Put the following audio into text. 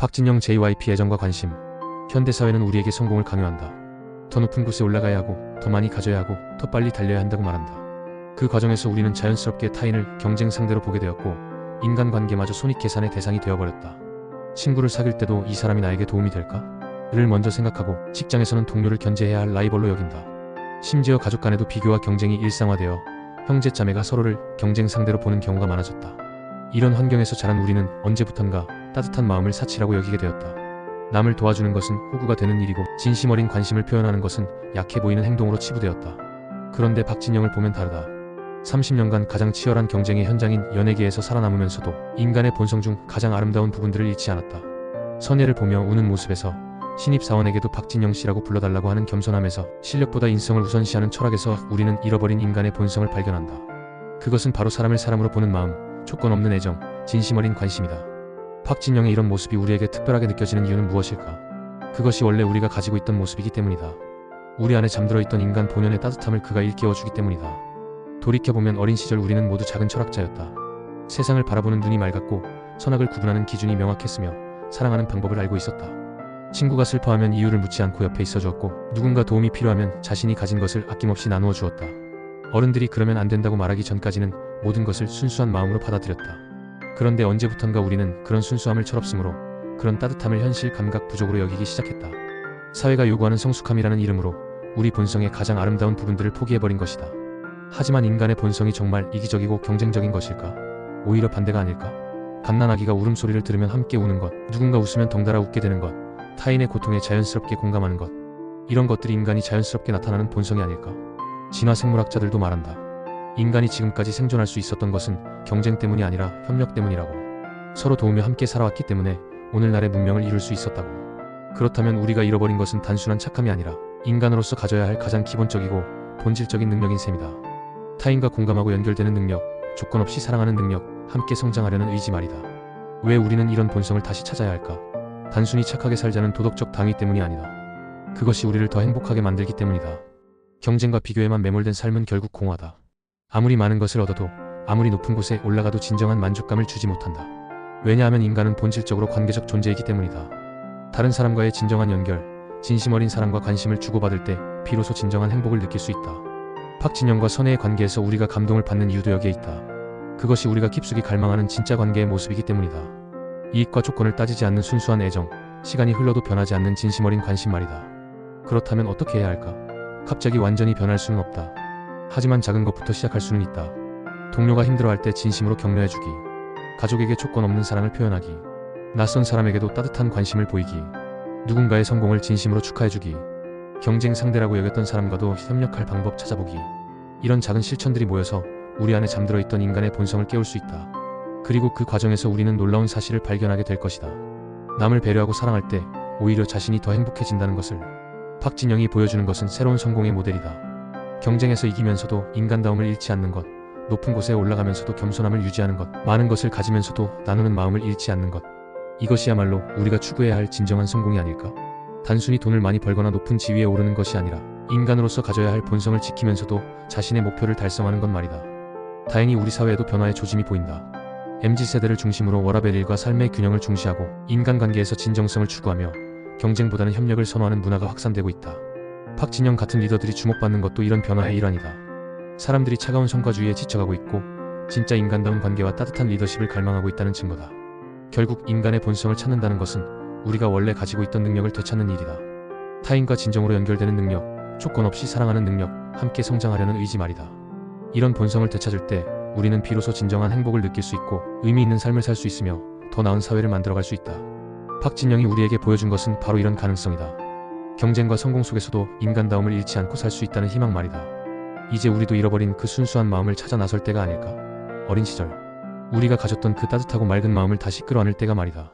박진영 JYP 애정과 관심. 현대사회는 우리에게 성공을 강요한다. 더 높은 곳에 올라가야 하고, 더 많이 가져야 하고, 더 빨리 달려야 한다고 말한다. 그 과정에서 우리는 자연스럽게 타인을 경쟁 상대로 보게 되었고, 인간관계마저 손익계산의 대상이 되어버렸다. 친구를 사귈 때도 이 사람이 나에게 도움이 될까? 를 먼저 생각하고, 직장에서는 동료를 견제해야 할 라이벌로 여긴다. 심지어 가족 간에도 비교와 경쟁이 일상화되어 형제자매가 서로를 경쟁 상대로 보는 경우가 많아졌다. 이런 환경에서 자란 우리는 언제부턴가 따뜻한 마음을 사치라고 여기게 되었다. 남을 도와주는 것은 호구가 되는 일이고, 진심 어린 관심을 표현하는 것은 약해 보이는 행동으로 치부되었다. 그런데 박진영을 보면 다르다. 30년간 가장 치열한 경쟁의 현장인 연예계에서 살아남으면서도 인간의 본성 중 가장 아름다운 부분들을 잃지 않았다. 선예를 보며 우는 모습에서, 신입사원에게도 박진영 씨라고 불러달라고 하는 겸손함에서, 실력보다 인성을 우선시하는 철학에서 우리는 잃어버린 인간의 본성을 발견한다. 그것은 바로 사람을 사람으로 보는 마음, 조건 없는 애정, 진심 어린 관심이다. 박진영의 이런 모습이 우리에게 특별하게 느껴지는 이유는 무엇일까? 그것이 원래 우리가 가지고 있던 모습이기 때문이다. 우리 안에 잠들어 있던 인간 본연의 따뜻함을 그가 일깨워주기 때문이다. 돌이켜보면 어린 시절 우리는 모두 작은 철학자였다. 세상을 바라보는 눈이 맑았고, 선악을 구분하는 기준이 명확했으며, 사랑하는 방법을 알고 있었다. 친구가 슬퍼하면 이유를 묻지 않고 옆에 있어주었고, 누군가 도움이 필요하면 자신이 가진 것을 아낌없이 나누어 주었다. 어른들이 그러면 안 된다고 말하기 전까지는 모든 것을 순수한 마음으로 받아들였다. 그런데 언제부턴가 우리는 그런 순수함을 철없음으로, 그런 따뜻함을 현실 감각 부족으로 여기기 시작했다. 사회가 요구하는 성숙함이라는 이름으로 우리 본성의 가장 아름다운 부분들을 포기해버린 것이다. 하지만 인간의 본성이 정말 이기적이고 경쟁적인 것일까? 오히려 반대가 아닐까? 갓난아기가 울음소리를 들으면 함께 우는 것, 누군가 웃으면 덩달아 웃게 되는 것, 타인의 고통에 자연스럽게 공감하는 것, 이런 것들이 인간이 자연스럽게 나타나는 본성이 아닐까? 진화 생물학자들도 말한다. 인간이 지금까지 생존할 수 있었던 것은 경쟁 때문이 아니라 협력 때문이라고. 서로 도우며 함께 살아왔기 때문에 오늘날의 문명을 이룰 수 있었다고. 그렇다면 우리가 잃어버린 것은 단순한 착함이 아니라 인간으로서 가져야 할 가장 기본적이고 본질적인 능력인 셈이다. 타인과 공감하고 연결되는 능력, 조건 없이 사랑하는 능력, 함께 성장하려는 의지 말이다. 왜 우리는 이런 본성을 다시 찾아야 할까? 단순히 착하게 살자는 도덕적 당위 때문이 아니다. 그것이 우리를 더 행복하게 만들기 때문이다. 경쟁과 비교에만 매몰된 삶은 결국 공허하다. 아무리 많은 것을 얻어도, 아무리 높은 곳에 올라가도 진정한 만족감을 주지 못한다. 왜냐하면 인간은 본질적으로 관계적 존재이기 때문이다. 다른 사람과의 진정한 연결, 진심 어린 사랑과 관심을 주고받을 때 비로소 진정한 행복을 느낄 수 있다. 박진영과 선혜의 관계에서 우리가 감동을 받는 이유도 여기에 있다. 그것이 우리가 깊숙이 갈망하는 진짜 관계의 모습이기 때문이다. 이익과 조건을 따지지 않는 순수한 애정, 시간이 흘러도 변하지 않는 진심 어린 관심 말이다. 그렇다면 어떻게 해야 할까? 갑자기 완전히 변할 수는 없다. 하지만 작은 것부터 시작할 수는 있다. 동료가 힘들어할 때 진심으로 격려해주기, 가족에게 조건 없는 사랑을 표현하기, 낯선 사람에게도 따뜻한 관심을 보이기, 누군가의 성공을 진심으로 축하해주기, 경쟁 상대라고 여겼던 사람과도 협력할 방법 찾아보기. 이런 작은 실천들이 모여서 우리 안에 잠들어 있던 인간의 본성을 깨울 수 있다. 그리고 그 과정에서 우리는 놀라운 사실을 발견하게 될 것이다. 남을 배려하고 사랑할 때 오히려 자신이 더 행복해진다는 것을. 박진영이 보여주는 것은 새로운 성공의 모델이다. 경쟁에서 이기면서도 인간다움을 잃지 않는 것, 높은 곳에 올라가면서도 겸손함을 유지하는 것, 많은 것을 가지면서도 나누는 마음을 잃지 않는 것. 이것이야말로 우리가 추구해야 할 진정한 성공이 아닐까? 단순히 돈을 많이 벌거나 높은 지위에 오르는 것이 아니라 인간으로서 가져야 할 본성을 지키면서도 자신의 목표를 달성하는 것 말이다. 다행히 우리 사회에도 변화의 조짐이 보인다. MZ세대를 중심으로 워라밸 일과 삶의 균형을 중시하고 인간관계에서 진정성을 추구하며 경쟁보다는 협력을 선호하는 문화가 확산되고 있다. 박진영 같은 리더들이 주목받는 것도 이런 변화의 일환이다. 사람들이 차가운 성과주의에 지쳐가고 있고 진짜 인간다운 관계와 따뜻한 리더십을 갈망하고 있다는 증거다. 결국 인간의 본성을 찾는다는 것은 우리가 원래 가지고 있던 능력을 되찾는 일이다. 타인과 진정으로 연결되는 능력, 조건 없이 사랑하는 능력, 함께 성장하려는 의지 말이다. 이런 본성을 되찾을 때 우리는 비로소 진정한 행복을 느낄 수 있고 의미 있는 삶을 살 수 있으며 더 나은 사회를 만들어갈 수 있다. 박진영이 우리에게 보여준 것은 바로 이런 가능성이다. 경쟁과 성공 속에서도 인간다움을 잃지 않고 살 수 있다는 희망 말이다. 이제 우리도 잃어버린 그 순수한 마음을 찾아 나설 때가 아닐까? 어린 시절 우리가 가졌던 그 따뜻하고 맑은 마음을 다시 끌어안을 때가 말이다.